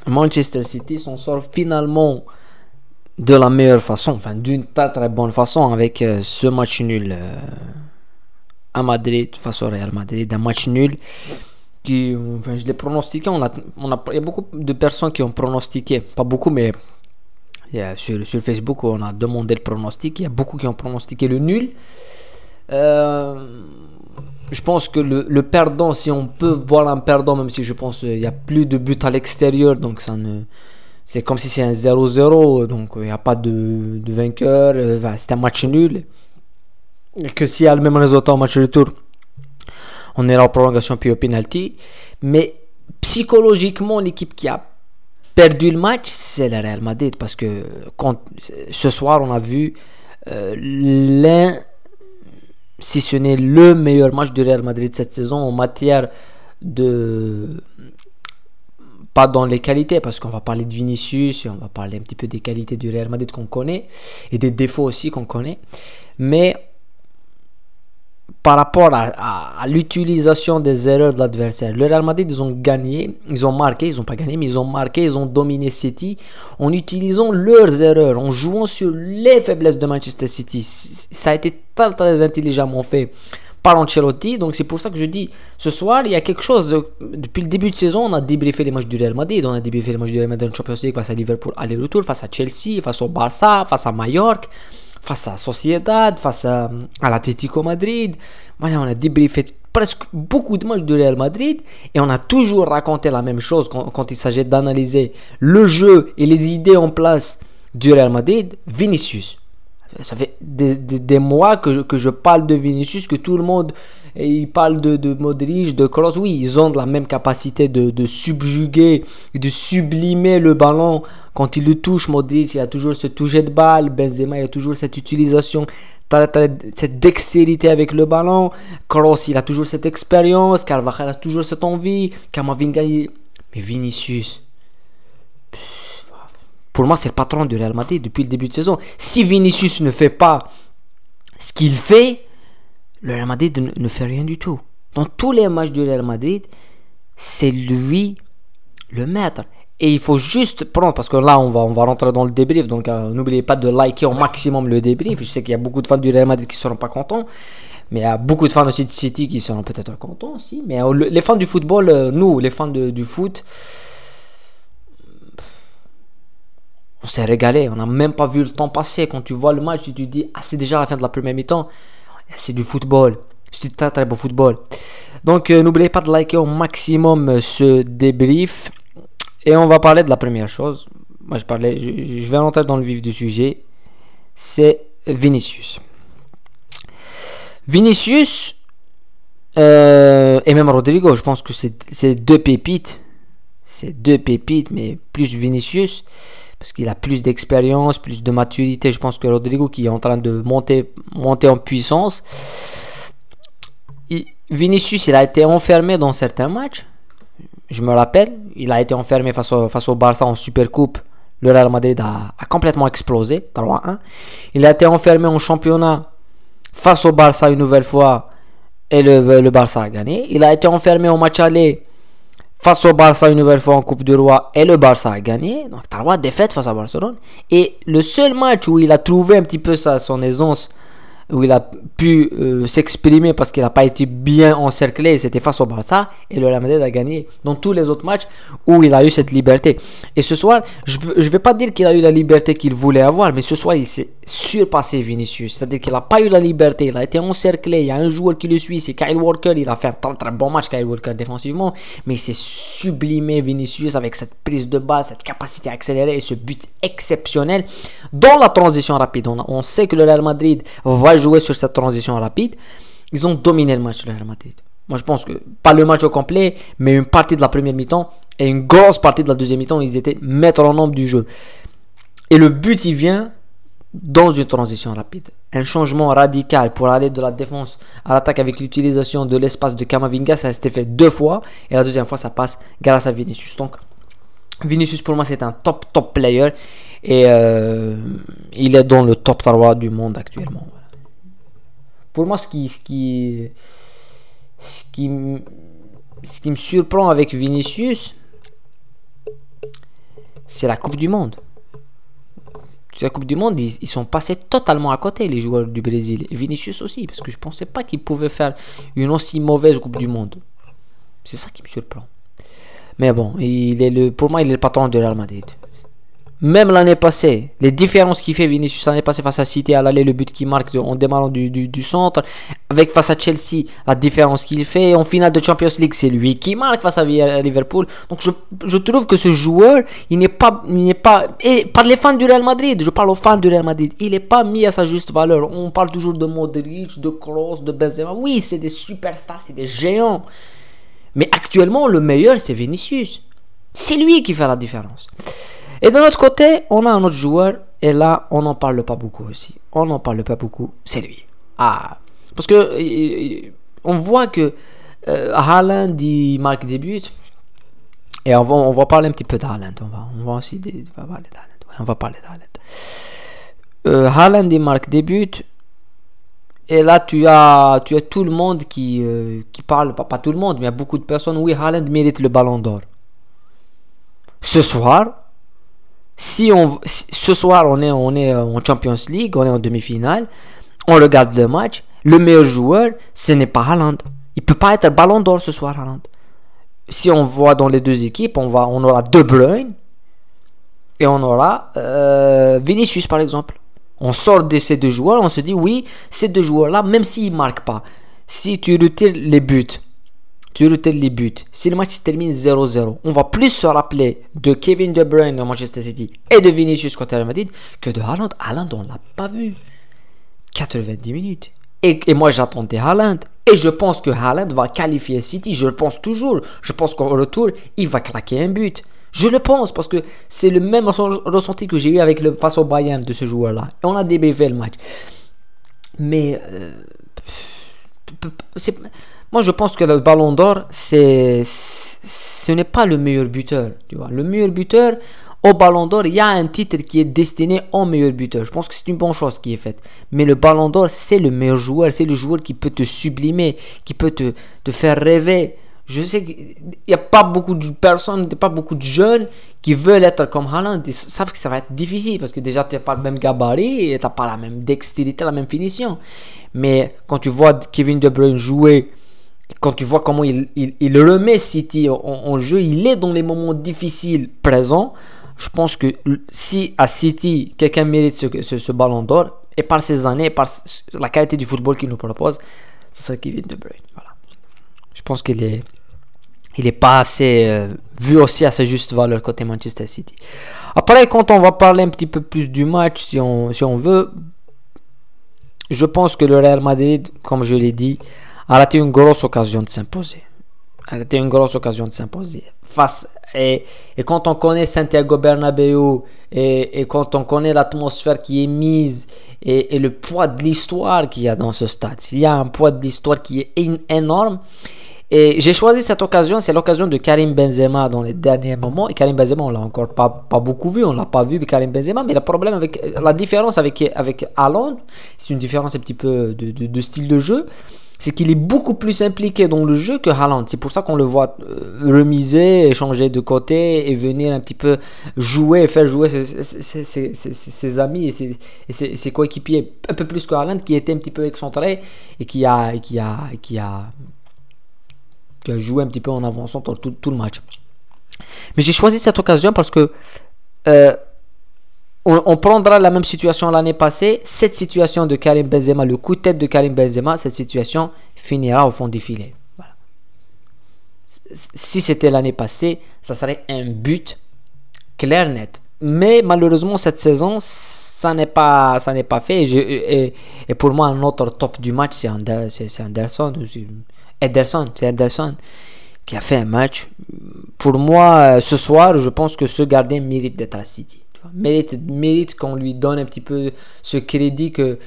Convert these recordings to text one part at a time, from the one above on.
Manchester City s'en sort finalement de la meilleure façon, enfin d'une très bonne façon avec ce match nul à Madrid face au Real Madrid, un match nul qui, enfin, je l'ai pronostiqué. Il y a beaucoup de personnes qui ont pronostiqué, pas beaucoup, mais sur Facebook on a demandé le pronostic. Il y a beaucoup qui ont pronostiqué le nul. Je pense que le perdant, si on peut voir un perdant, même si je pense qu'il n'y a plus de buts à l'extérieur, donc ça ne. C'est comme si c'est un 0-0, donc il n'y a pas de vainqueur. C'est un match nul. Et que s'il y a le même résultat au match retour, on ira en prolongation puis au penalty. Mais psychologiquement, l'équipe qui a perdu le match, c'est le Real Madrid. Parce que ce soir, on a vu l'un, si ce n'est le meilleur match du Real Madrid cette saison en matière de. Pas dans les qualités, parce qu'on va parler de Vinicius, et on va parler un petit peu des qualités du Real Madrid qu'on connaît, et des défauts aussi qu'on connaît. Mais par rapport à l'utilisation des erreurs de l'adversaire, le Real Madrid, ils ont gagné, ils ont marqué, ils n'ont pas gagné, mais ils ont marqué, ils ont dominé City en utilisant leurs erreurs, en jouant sur les faiblesses de Manchester City. Ça a été très intelligemment fait par Ancelotti. Donc c'est pour ça que je dis, ce soir il y a quelque chose, depuis le début de saison on a débriefé les matchs du Real Madrid, on a débriefé les matchs du Real Madrid en Champions League face à Liverpool aller-retour, face à Chelsea, face au Barça, face à Mallorca, face à Sociedad, face à l'Atlético Madrid. Voilà, on a débriefé presque beaucoup de matchs du Real Madrid et on a toujours raconté la même chose quand il s'agit d'analyser le jeu et les idées en place du Real Madrid. Vinicius. Ça fait des mois que je parle de Vinicius, que tout le monde il parle de Modric, de Kroos. Oui, ils ont de la même capacité de subjuguer, de sublimer le ballon. Quand il le touche, Modric, il a toujours ce toucher de balle. Benzema, il a toujours cette utilisation, cette dextérité avec le ballon. Kroos, il a toujours cette expérience. Carvajal a toujours cette envie. Camavinga, mais Vinicius... Pour moi, c'est le patron du Real Madrid depuis le début de saison. Si Vinicius ne fait pas ce qu'il fait, le Real Madrid ne fait rien du tout. Dans tous les matchs du Real Madrid, c'est lui le maître. Et il faut juste prendre, parce que là, on va rentrer dans le débrief. Donc, n'oubliez pas de liker au maximum le débrief. Je sais qu'il y a beaucoup de fans du Real Madrid qui ne seront pas contents. Mais il y a beaucoup de fans aussi de City qui seront peut-être contents aussi. Mais les fans du football, nous, les fans du foot... On s'est régalé, on n'a même pas vu le temps passer. Quand tu vois le match, tu te dis, ah, c'est déjà la fin de la première mi-temps. C'est du football, c'est du très beau football. Donc n'oubliez pas de liker au maximum ce débrief. Et on va parler de la première chose. Moi je vais rentrer dans le vif du sujet. C'est Vinicius. Vinicius et même Rodrigo, je pense que c'est deux pépites. C'est deux pépites, mais plus Vinicius. Parce qu'il a plus d'expérience, plus de maturité. Je pense que Rodrigo qui est en train de monter en puissance. Vinicius, il a été enfermé dans certains matchs. Je me rappelle, il a été enfermé face au Barça en Supercoupe. Le Real Madrid a complètement explosé, 3-1. Il a été enfermé en championnat face au Barça une nouvelle fois. Et le Barça a gagné. Il a été enfermé au match aller face au Barça une nouvelle fois en Coupe du Roi et le Barça a gagné. Donc 3 défaites face à Barcelone. Et le seul match où il a trouvé un petit peu son aisance, où il a pu s'exprimer parce qu'il n'a pas été bien encerclé, c'était face au Barça. Et le Real Madrid a gagné dans tous les autres matchs où il a eu cette liberté. Et ce soir, je ne vais pas dire qu'il a eu la liberté qu'il voulait avoir, mais ce soir il s'est surpassé Vinicius. C'est-à-dire qu'il n'a pas eu la liberté, il a été encerclé. Il y a un joueur qui le suit, c'est Kyle Walker. Il a fait un très bon match, Kyle Walker, défensivement. Mais il s'est sublimé Vinicius avec cette prise de balle, cette capacité à accélérer et ce but exceptionnel dans la transition rapide. On sait que le Real Madrid va jouer sur cette transition rapide. Ils ont dominé le match, le Real Madrid. Moi je pense que, pas le match au complet, mais une partie de la première mi-temps et une grosse partie de la deuxième mi-temps, ils étaient maîtres en nombre du jeu. Et le but, il vient dans une transition rapide. Un changement radical pour aller de la défense à l'attaque avec l'utilisation de l'espace de Camavinga. Ça s'était fait 2 fois. Et la deuxième fois, ça passe grâce à Vinicius. Donc, Vinicius, pour moi, c'est un top player. Et il est dans le top 3 du monde actuellement. Pour moi, ce qui me surprend avec Vinicius, c'est la Coupe du Monde. C'est la Coupe du Monde, ils sont passés totalement à côté, les joueurs du Brésil. Et Vinicius aussi, parce que je pensais pas qu'ils pouvaient faire une aussi mauvaise Coupe du Monde. C'est ça qui me surprend. Mais bon, pour moi, il est le patron de Real Madrid. Même l'année passée, les différences qu'il fait Vinicius l'année passée face à City à l'aller, le but qu'il marque en démarrant du centre, avec face à Chelsea, la différence qu'il fait en finale de Champions League, c'est lui qui marque face à Liverpool. Donc je trouve que ce joueur, il n'est pas, et par les fans du Real Madrid, je parle aux fans du Real Madrid, il n'est pas mis à sa juste valeur. On parle toujours de Modric, de Kroos, de Benzema. Oui, c'est des superstars, c'est des géants. Mais actuellement, le meilleur, c'est Vinicius. C'est lui qui fait la différence. Et de l'autre côté, on a un autre joueur, et là, on n'en parle pas beaucoup aussi. On n'en parle pas beaucoup, c'est lui. Parce que on voit que Haaland, il marque des buts, et on va parler un petit peu d'Haaland. On va aussi parler d'Haaland. Ouais, on va parler d'Haaland. Haaland, il marque des buts, et là, tu as tout le monde qui parle, pas tout le monde, mais il y a beaucoup de personnes. Oui, Haaland mérite le ballon d'or. Ce soir, ce soir on est en Champions League, on est en demi-finale, on regarde le match, le meilleur joueur, ce n'est pas Haaland. Il peut pas être ballon d'or ce soir, Haaland. Si on voit dans les deux équipes, on aura De Bruyne et on aura Vinicius par exemple. On sort de ces deux joueurs, on se dit oui, ces deux joueurs-là, même s'ils ne marquent pas, si tu retires les buts, si le match se termine 0-0, on va plus se rappeler de Kevin De Bruyne de Manchester City et de Vinicius contre Real Madrid que de Haaland. Haaland, on l'a pas vu. 90 minutes. Et moi, j'attendais Haaland. Et je pense que Haaland va qualifier City. Je le pense toujours. Je pense qu'au retour, il va claquer un but. Je le pense parce que c'est le même ressenti que j'ai eu face au Bayern de ce joueur-là. Et on a débriefé le match. Mais moi, je pense que le Ballon d'Or, ce n'est pas le meilleur buteur. Tu vois. Le meilleur buteur, au Ballon d'Or, il y a un titre qui est destiné au meilleur buteur. Je pense que c'est une bonne chose qui est faite. Mais le Ballon d'Or, c'est le meilleur joueur. C'est le joueur qui peut te sublimer, qui peut te faire rêver. Je sais qu'il n'y a pas beaucoup de personnes, pas beaucoup de jeunes qui veulent être comme Haaland. Ils savent que ça va être difficile parce que déjà, tu n'as pas le même gabarit et tu n'as pas la même dextérité, la même finition. Mais quand tu vois Kevin De Bruyne jouer, quand tu vois comment il remet City en jeu, il est dans les moments difficiles présents. Je pense que si à City, quelqu'un mérite ce ballon d'or, et par ces années, par la qualité du football qu'il nous propose, ce serait Kevin De Bruyne. Voilà. Je pense qu'il est pas assez vu aussi à sa juste valeur côté Manchester City. Après, quand on va parler un petit peu plus du match, si on veut, je pense que le Real Madrid, comme je l'ai dit, a raté une grosse occasion de s'imposer. Et quand on connaît Santiago Bernabéu et quand on connaît l'atmosphère qui est mise et le poids de l'histoire qu'il y a dans ce stade, il y a un poids de l'histoire qui est énorme. Et j'ai choisi cette occasion, c'est l'occasion de Karim Benzema dans les derniers moments. Et Karim Benzema, on l'a encore pas beaucoup vu, on l'a pas vu Karim Benzema, mais le problème la différence avec Haaland, c'est une différence un petit peu de style de jeu, c'est qu'il est beaucoup plus impliqué dans le jeu que Haaland. C'est pour ça qu'on le voit remiser, échanger de côté et venir un petit peu jouer, faire jouer ses amis et ses coéquipiers un peu plus que Haaland, qui était un petit peu excentré et qui a joué un petit peu en avançant tout le match. Mais j'ai choisi cette occasion parce que on prendra la même situation l'année passée. Cette situation de Karim Benzema, le coup de tête de Karim Benzema, cette situation finira au fond des filets. Voilà. Si c'était l'année passée, ça serait un but clair, net. Mais malheureusement, cette saison, ça n'est pas fait. Et pour moi, un autre top du match, c'est Ederson qui a fait un match. Pour moi, ce soir, je pense que ce gardien mérite d'être à City. Mérite qu'on lui donne un petit peu ce crédit que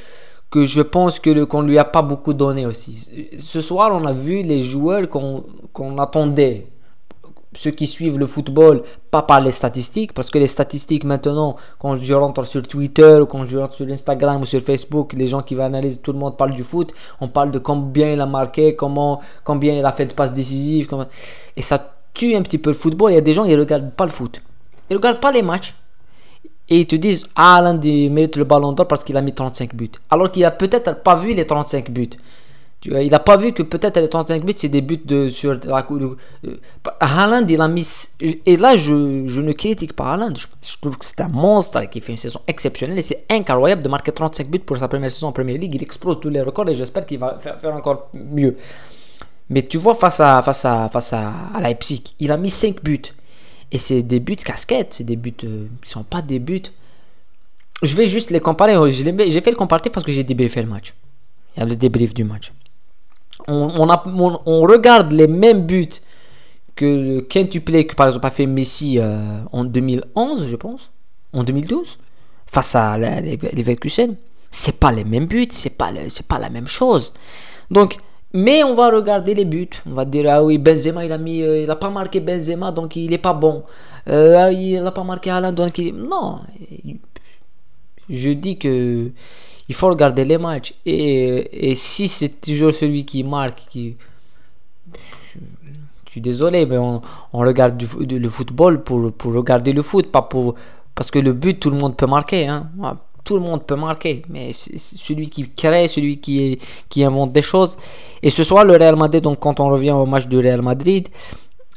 je pense qu'on lui a pas beaucoup donné aussi. Ce soir, on a vu les joueurs qu'on attendait. Ceux qui suivent le football, pas par les statistiques, parce que les statistiques maintenant, quand je rentre sur Twitter, ou quand je rentre sur Instagram ou sur Facebook, les gens qui vont analyser, tout le monde parle du foot, on parle de combien il a marqué, combien il a fait de passes décisives, et ça tue un petit peu le football. Il y a des gens qui ne regardent pas le foot. Ils regardent pas les matchs. Et ils te disent, ah, Haaland il mérite le ballon d'or parce qu'il a mis 35 buts. Alors qu'il a peut-être pas vu les 35 buts. Tu vois, il a pas vu que peut-être les 35 buts, c'est des buts sur la Haaland, il a mis... Et là, je ne critique pas Haaland. Je trouve que c'est un monstre qui fait une saison exceptionnelle. Et c'est incroyable de marquer 35 buts pour sa première saison en Premier League. Il explose tous les records et j'espère qu'il va faire encore mieux. Mais tu vois, face à Leipzig, il a mis 5 buts. Et c'est des buts casquettes. C'est des buts qui ne sont pas des buts. Je vais juste les comparer. J'ai fait le comparatif parce que j'ai débriefé le match. Il y a le débrief du match. On regarde les mêmes buts que le quintuplé que par exemple a fait Messi en 2011, je pense, en 2012, face à Leverkusen. C'est pas les mêmes buts, c'est pas la même chose. Donc, mais on va regarder les buts. On va dire, ah oui, Benzema, il a pas marqué Benzema, donc il est pas bon. Il a pas marqué Haaland, donc non. Je dis que il faut regarder les matchs. Et si c'est toujours celui qui marque, je suis désolé, mais on regarde le football pour regarder le foot, pas pour... Parce que le but, tout le monde peut marquer. Hein. Tout le monde peut marquer. Mais c'est celui qui crée, celui qui invente des choses. Et ce soir, le Real Madrid, donc quand on revient au match du Real Madrid,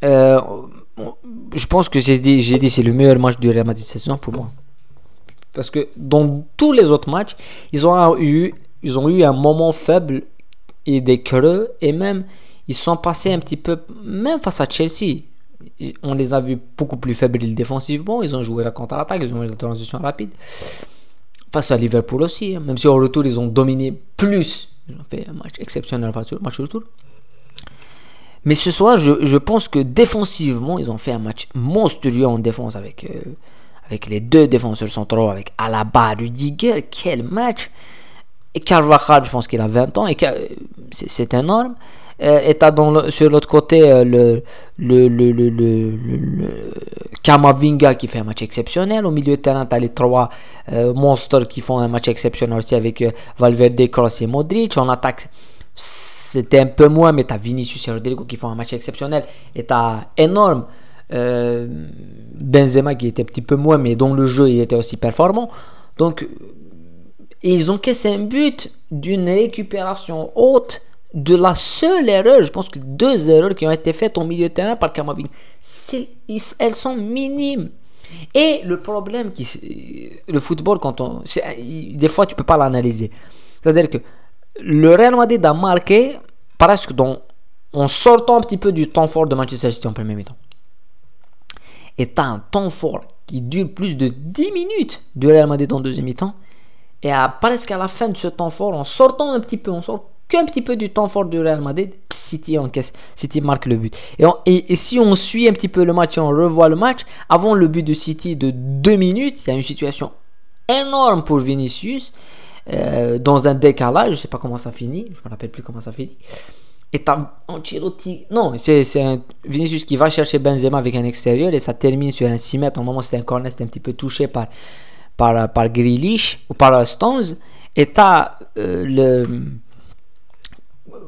je pense que j'ai dit c'est le meilleur match du Real Madrid cette saison pour moi. Parce que dans tous les autres matchs, ils ont eu un moment faible et des creux. Et même, ils sont passés un petit peu, même face à Chelsea. On les a vus beaucoup plus faibles défensivement. Ils ont joué la contre-attaque, ils ont joué la transition rapide. Face à Liverpool aussi. Hein. Même si au retour, ils ont dominé plus. Ils ont fait un match exceptionnel face au match retour. Mais ce soir, je pense que défensivement, ils ont fait un match monstrueux en défense avec les deux défenseurs centraux, avec Alaba, Rudiger. Quel match! Et Carvajal, je pense qu'il a 20 ans, et c'est énorme. Et t'as sur l'autre côté le Camavinga qui fait un match exceptionnel. Au milieu de terrain, t'as les trois monstres qui font un match exceptionnel aussi avec Valverde, Kroos et Modric. En attaque, c'était un peu moins, mais t'as Vinicius et Rodrigo qui font un match exceptionnel. Et t'as énorme Benzema qui était un petit peu moins, mais dont le jeu il était aussi performant. Donc ils ont cassé un but d'une récupération haute, de la seule erreur, je pense que 2 erreurs qui ont été faites au milieu de terrain par Camavinga, elles sont minimes. Et le problème le football, des fois tu peux pas l'analyser, c'est à dire que le Real Madrid a marqué presque en sortant un petit peu du temps fort de Manchester City en premier mi-temps. Et tu as un temps fort qui dure plus de 10 minutes du Real Madrid en deuxième mi-temps. Et presque à la fin de ce temps fort, en sortant un petit peu, on sort qu'un petit peu du temps fort du Real Madrid, City marque le but. Et si on suit un petit peu le match et on revoit le match, avant le but de City de 2 minutes, il y a une situation énorme pour Vinicius, dans un décalage, je ne sais pas comment ça finit, je ne me rappelle plus comment ça finit. Et t'as Ancelotti. Non, c'est un Vinicius qui va chercher Benzema avec un extérieur et ça termine sur un 6 mètres. Au moment où c'était un corner, c'était un petit peu touché par Grealish ou par Stones. Et t'as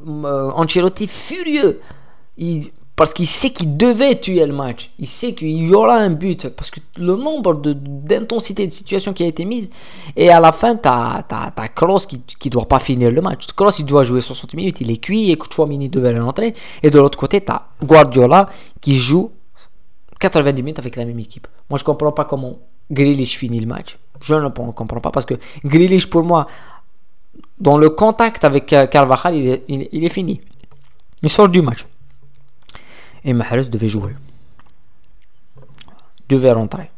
Ancelotti furieux. Parce qu'il sait qu'il devait tuer le match. Il sait qu'il y aura un but. Parce que le nombre d'intensité de situation qui a été mise. Et à la fin, t'as Kroos qui doit pas finir le match. Kroos, il doit jouer 60 minutes. Il est cuit et Chouamini devait rentrer. Et de l'autre côté, t'as Guardiola qui joue 90 minutes avec la même équipe. Moi, je comprends pas comment Grealish finit le match. Je ne comprends pas. Parce que Grealish, pour moi, dans le contact avec Carvajal, il est fini. Il sort du match. Et Mahrez devait jouer. Devait rentrer.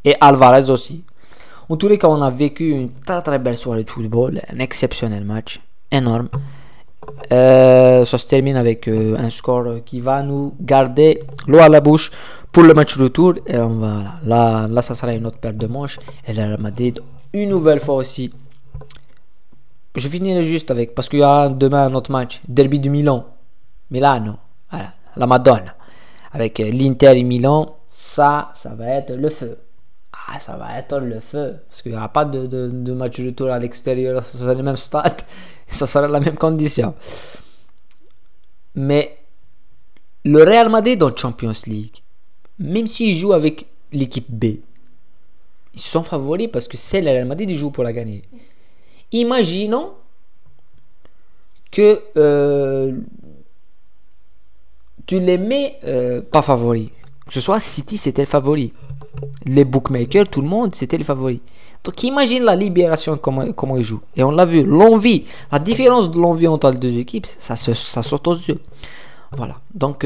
Et Alvarez aussi. En tous les cas, on a vécu une très très belle soirée de football. Un exceptionnel match. Énorme. Ça se termine avec un score qui va nous garder l'eau à la bouche pour le match retour. Et on va, là, ça sera une autre paire de manches. Et le Real Madrid, une nouvelle fois aussi. Je finirai juste avec, parce qu'il y aura demain un autre match. Derby du Milan. Milano. Voilà. La Madonna avec l'Inter et Milan, ça va être le feu. Ça va être le feu parce qu'il n'y aura pas de match de retour à l'extérieur, ça sera le même stade, ça sera la même condition. Mais le Real Madrid dans Champions League, même s'il joue avec l'équipe B, ils sont favoris parce que c'est le Real Madrid qui joue pour la gagner. Imaginons que tu les mets pas favoris. Que ce soit City, c'était le favori. Les bookmakers, tout le monde, c'était le favori. Donc imagine la libération, comment ils jouent. Et on l'a vu, l'envie. La différence de l'envie entre les deux équipes, ça saute aux yeux. Voilà. Donc,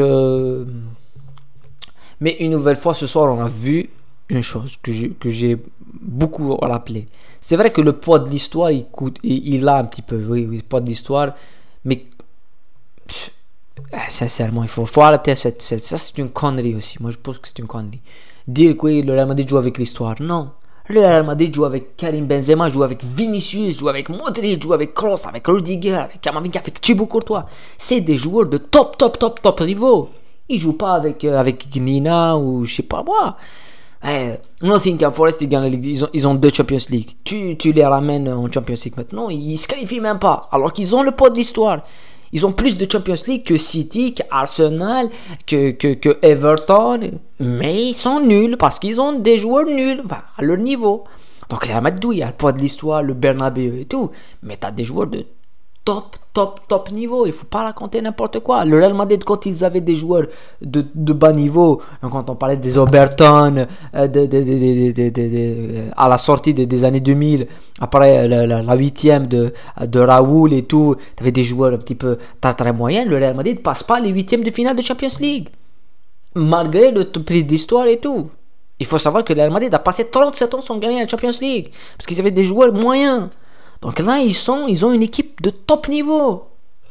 mais une nouvelle fois, ce soir, on a vu une chose que j'ai beaucoup rappelé. C'est vrai que le poids de l'histoire, il a un petit peu, oui, le poids de l'histoire, mais sincèrement, il faut arrêter ça, c'est une connerie aussi. Moi, je pense que c'est une connerie. Dire que oui, le Real Madrid joue avec l'histoire, non. Le Real Madrid joue avec Karim Benzema, joue avec Vinicius, joue avec Modric, joue avec Kroos, avec Rudiger, avec Camavinga, avec Thibaut Courtois. C'est des joueurs de top niveau. Ils jouent pas avec Gnina ou je sais pas moi. Nottingham Forest, ils gagnent la Ligue, ils ont 2 Champions League. Tu les ramènes en Champions League maintenant, ils se qualifient même pas. Alors qu'ils ont le poids de l'histoire. Ils ont plus de Champions League que City, que Arsenal, que Everton. Mais ils sont nuls parce qu'ils ont des joueurs nuls à leur niveau. Donc, il y a le poids de l'histoire, le Bernabeu et tout. Mais tu as des joueurs de top niveau. Il faut pas raconter n'importe quoi. Le Real Madrid, quand ils avaient des joueurs de bas niveau, quand on parlait des Oberton, à la sortie des années 2000, après la huitième de Raoul et tout, tu avais des joueurs un petit peu très moyens. Le Real Madrid ne passe pas les huitièmes de finale de Champions League, malgré le prix d'histoire et tout. Il faut savoir que le Real Madrid a passé 37 ans sans gagner la Champions League, parce qu'ils avaient des joueurs moyens. Donc là, ils ont une équipe de top niveau.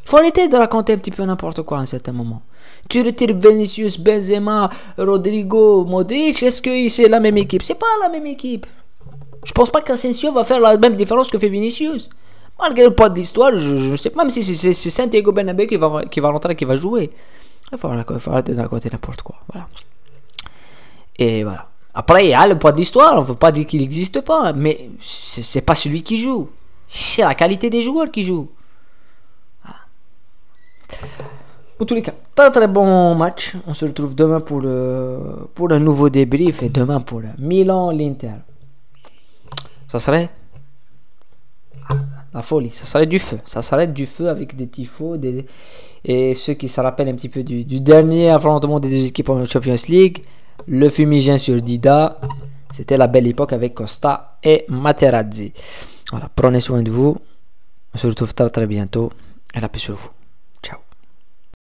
Faut arrêter de raconter un petit peu n'importe quoi à un certain moment. Tu retires Vinicius, Benzema, Rodrigo, Modric, est-ce que c'est la même équipe? C'est pas la même équipe. Je pense pas qu'Asensio va faire la même différence que fait Vinicius. Malgré le poids de l'histoire, je sais pas, même si c'est Santiago Bernabéu qui va rentrer, qui va jouer. Il faut arrêter de raconter n'importe quoi. Voilà. Et voilà. Après, il y a le poids de l'histoire, on ne veut pas dire qu'il n'existe pas, mais c'est pas celui qui joue. C'est la qualité des joueurs qui jouent. Voilà. En tous les cas, très bon match. On se retrouve demain pour un nouveau débrief et demain pour Milan l'Inter. Ça serait la folie, ça serait du feu. Ça serait du feu avec des tifos et ceux qui se rappellent un petit peu du dernier affrontement des deux équipes en Champions League, le fumigène sur Dida. C'était la belle époque avec Costa et Materazzi. Voilà, prenez soin de vous. On se retrouve très bientôt. Et la paix sur vous.